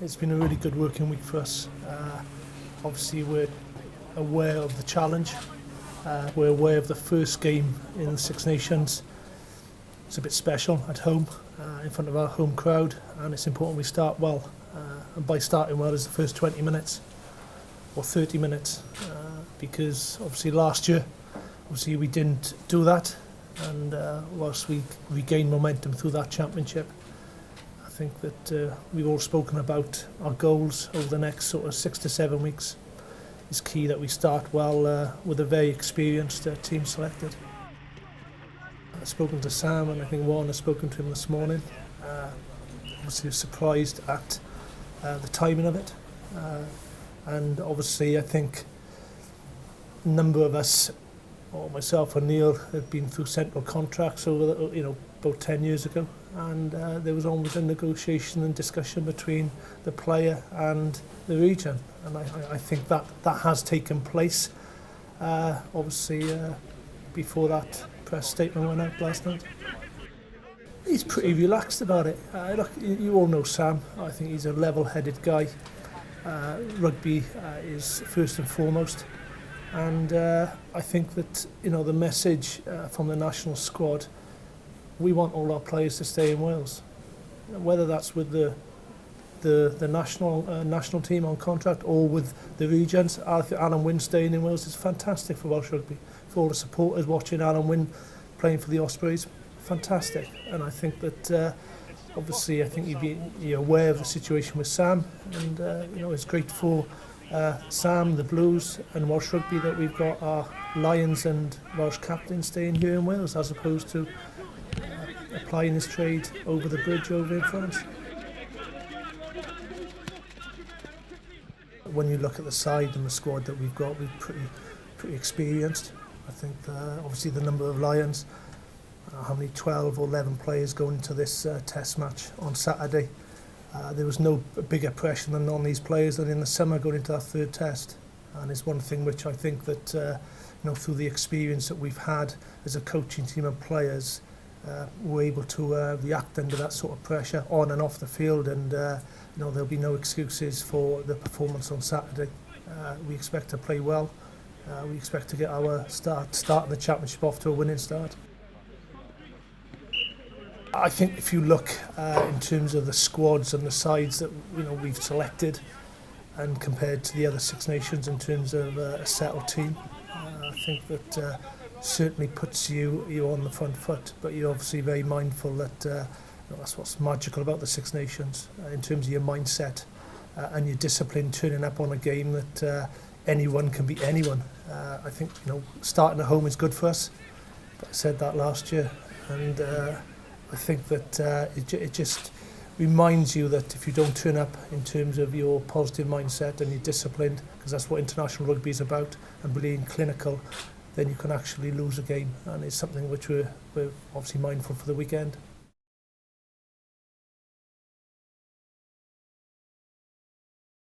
It's been a really good working week for us. Obviously we're aware of the challenge. We're aware of the first game in the Six Nations. It's a bit special at home, in front of our home crowd, and it's important we start well. And by starting well is the first 20 minutes or 30 minutes, because obviously last year, we didn't do that, and whilst we regained momentum through that championship, I think that we've all spoken about our goals over the next sort of 6 to 7 weeks. It's key that we start well with a very experienced team selected. I've spoken to Sam, and I think Warren has spoken to him this morning. Obviously surprised at the timing of it, and obviously I think a number of us, or myself and Neil, had been through central contracts over about 10 years ago, and there was always a negotiation and discussion between the player and the region, and I think that has taken place obviously before that press statement went out last night. He's pretty relaxed about it. Look, you all know Sam. I think he's a level-headed guy. Rugby is first and foremost, and I think that the message from the national squad, we want all our players to stay in Wales, whether that's with the national team on contract or with the regions. I think Alan Wynne staying in Wales is fantastic for Welsh rugby. For all the supporters watching Alan Wynne playing for the Ospreys, fantastic. And I think that obviously I think you're aware of the situation with Sam, and it's great for Sam, the Blues and Welsh rugby that we've got our Lions and Welsh captains staying here in Wales, as opposed to applying his trade over the bridge over in France. When you look at the side and the squad that we've got, we're pretty experienced. I think obviously the number of Lions, how many 12 or 11 players going into this test match on Saturday. There was no bigger pressure than on these players than in the summer going into our third test. And it's one thing which I think that through the experience that we've had as a coaching team and players, we're able to react under that sort of pressure on and off the field, and there'll be no excuses for the performance on Saturday. We expect to play well. We expect to get our start of the championship off to a winning start. I think if you look in terms of the squads and the sides that we've selected, and compared to the other Six Nations in terms of a settled team, I think that certainly puts you on the front foot. But you're obviously very mindful that that's what's magical about the Six Nations, in terms of your mindset and your discipline, turning up on a game that anyone can beat anyone. I think starting at home is good for us. But I said that last year, and I think that it just reminds you that if you don't turn up in terms of your positive mindset and you're disciplined, because that's what international rugby is about, and being clinical, then you can actually lose a game, and it's something which we're obviously mindful for the weekend.